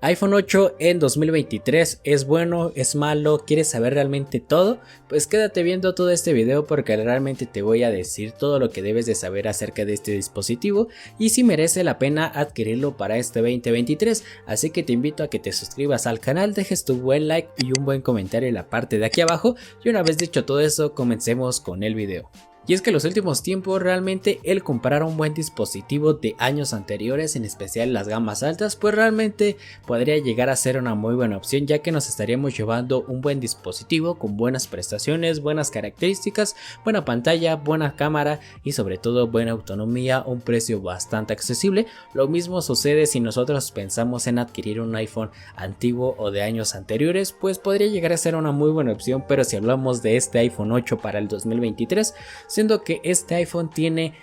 iPhone 8 en 2023 ¿es bueno? ¿Es malo? ¿Quieres saber realmente todo? Pues quédate viendo todo este video porque realmente te voy a decir todo lo que debes de saber acerca de este dispositivo y si merece la pena adquirirlo para este 2023. Así que te invito a que te suscribas al canal, dejes tu buen like y un buen comentario en la parte de aquí abajo. Y una vez dicho todo eso, comencemos con el video. Y es que en los últimos tiempos realmente el comprar un buen dispositivo de años anteriores, en especial las gamas altas, pues realmente podría llegar a ser una muy buena opción, ya que nos estaríamos llevando un buen dispositivo con buenas prestaciones, buenas características, buena pantalla, buena cámara y sobre todo buena autonomía, un precio bastante accesible. Lo mismo sucede si nosotros pensamos en adquirir un iPhone antiguo o de años anteriores, pues podría llegar a ser una muy buena opción. Pero si hablamos de este iPhone 8 para el 2023, siendo que este iPhone tiene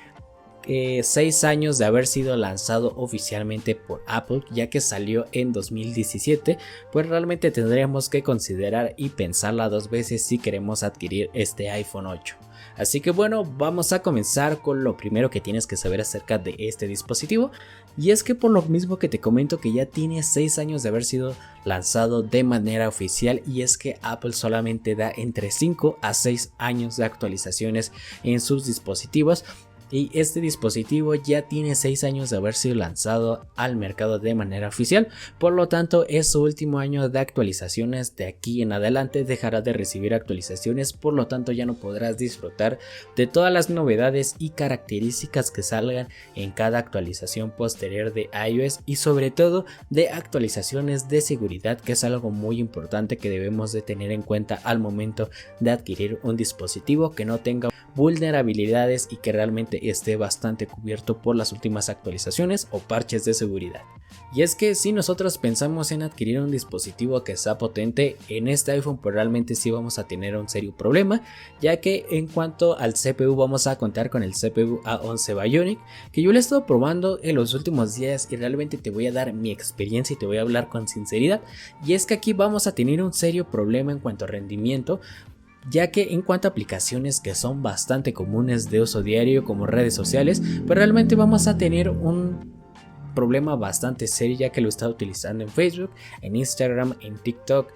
6 años de haber sido lanzado oficialmente por Apple, ya que salió en 2017, pues realmente tendríamos que considerar y pensarla dos veces si queremos adquirir este iPhone 8. Así que bueno, vamos a comenzar con lo primero que tienes que saber acerca de este dispositivo, y es que por lo mismo que te comento que ya tiene 6 años de haber sido lanzado de manera oficial, y es que Apple solamente da entre 5 a 6 años de actualizaciones en sus dispositivos. Y este dispositivo ya tiene 6 años de haber sido lanzado al mercado de manera oficial, por lo tanto es su último año de actualizaciones. De aquí en adelante dejará de recibir actualizaciones, por lo tanto ya no podrás disfrutar de todas las novedades y características que salgan en cada actualización posterior de iOS, y sobre todo de actualizaciones de seguridad, que es algo muy importante que debemos de tener en cuenta al momento de adquirir un dispositivo que no tenga vulnerabilidades y que realmente esté bastante cubierto por las últimas actualizaciones o parches de seguridad. Y es que si nosotros pensamos en adquirir un dispositivo que sea potente en este iPhone, pues realmente sí vamos a tener un serio problema, ya que en cuanto al CPU vamos a contar con el CPU A11 Bionic, que yo lo he estado probando en los últimos días y realmente te voy a dar mi experiencia y te voy a hablar con sinceridad. Y es que aquí vamos a tener un serio problema en cuanto a rendimiento, ya que en cuanto a aplicaciones que son bastante comunes de uso diario como redes sociales, pues realmente vamos a tener un problema bastante serio, ya que lo está utilizando en Facebook, en Instagram, en TikTok,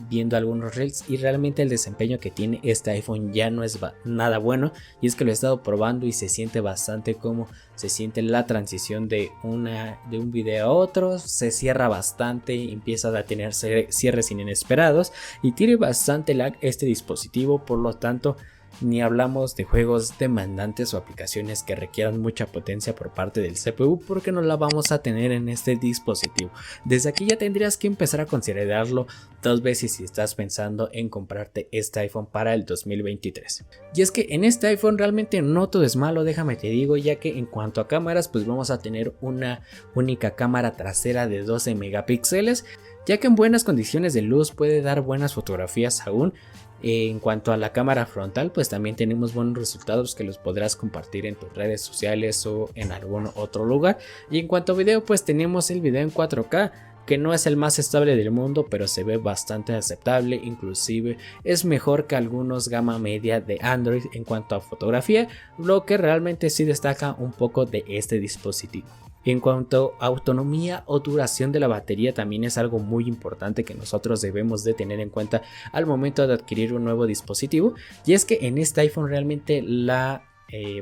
viendo algunos reels, y realmente el desempeño que tiene este iPhone ya no es nada bueno. Y es que lo he estado probando y se siente bastante como se siente la transición de un video a otro, se cierra bastante, empieza a tener cierres inesperados y tiene bastante lag este dispositivo. Por lo tanto, ni hablamos de juegos demandantes o aplicaciones que requieran mucha potencia por parte del CPU, porque no la vamos a tener en este dispositivo. Desde aquí ya tendrías que empezar a considerarlo dos veces si estás pensando en comprarte este iPhone para el 2023. Y es que en este iPhone realmente no todo es malo, déjame te digo, ya que en cuanto a cámaras, pues vamos a tener una única cámara trasera de 12 megapíxeles, ya que en buenas condiciones de luz puede dar buenas fotografías aún. En cuanto a la cámara frontal, pues también tenemos buenos resultados que los podrás compartir en tus redes sociales o en algún otro lugar. Y en cuanto a video, pues tenemos el video en 4K, que no es el más estable del mundo, pero se ve bastante aceptable, inclusive es mejor que algunos gama media de Android en cuanto a fotografía, lo que realmente sí destaca un poco de este dispositivo. En cuanto a autonomía o duración de la batería, también es algo muy importante que nosotros debemos de tener en cuenta al momento de adquirir un nuevo dispositivo, y es que en este iPhone realmente la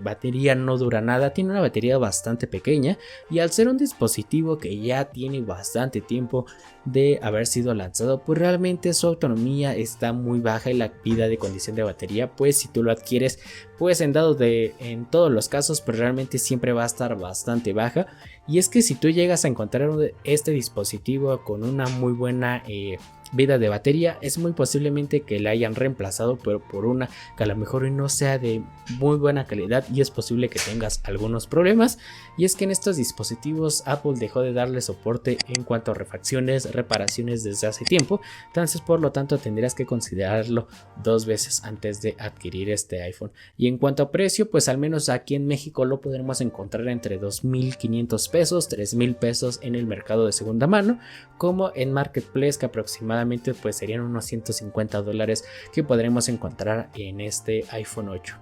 batería no dura nada, tiene una batería bastante pequeña, y al ser un dispositivo que ya tiene bastante tiempo de haber sido lanzado, pues realmente su autonomía está muy baja y la vida de condición de batería, pues si tú lo adquieres, pues en todos los casos, pues realmente siempre va a estar bastante baja. Y es que si tú llegas a encontrar este dispositivo con una muy buena vida de batería, es muy posiblemente que la hayan reemplazado pero por una que a lo mejor no sea de muy buena calidad, y es posible que tengas algunos problemas. Y es que en estos dispositivos Apple dejó de darle soporte en cuanto a refacciones, reparaciones desde hace tiempo, entonces por lo tanto tendrías que considerarlo dos veces antes de adquirir este iPhone. Y en cuanto a precio, pues al menos aquí en México lo podremos encontrar entre 2,500 pesos, 3,000 pesos en el mercado de segunda mano, como en Marketplace, que aproximadamente pues serían unos $150 que podremos encontrar en este iPhone 8.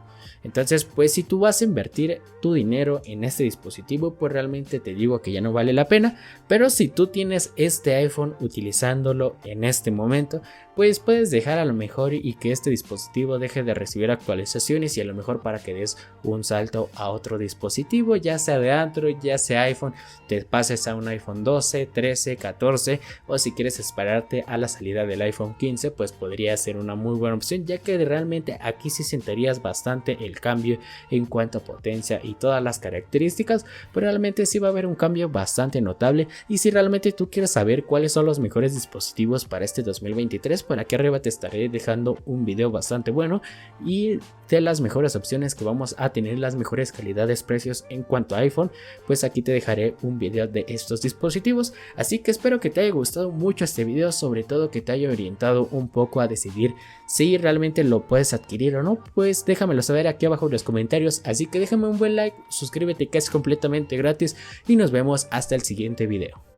Entonces pues si tú vas a invertir tu dinero en este dispositivo, pues realmente te digo que ya no vale la pena. Pero si tú tienes este iPhone utilizándolo en este momento, pues puedes dejar a lo mejor y que este dispositivo deje de recibir actualizaciones, y a lo mejor para que des un salto a otro dispositivo, ya sea de Android, ya sea iPhone, te pases a un iPhone 12, 13, 14, o si quieres esperarte a la salida del iPhone 15, pues podría ser una muy buena opción, ya que realmente aquí sí sentirías bastante el cambio en cuanto a potencia y todas las características, pero realmente sí va a haber un cambio bastante notable. Y si realmente tú quieres saber cuáles son los mejores dispositivos para este 2023, por aquí arriba te estaré dejando un video bastante bueno y de las mejores opciones que vamos a tener, las mejores calidades precios en cuanto a iPhone, pues aquí te dejaré un video de estos dispositivos. Así que espero que te haya gustado mucho este video, sobre todo que te haya orientado un poco a decidir si realmente lo puedes adquirir o no. Pues déjamelo saber aquí abajo en los comentarios, así que déjame un buen like, suscríbete que es completamente gratis y nos vemos hasta el siguiente video.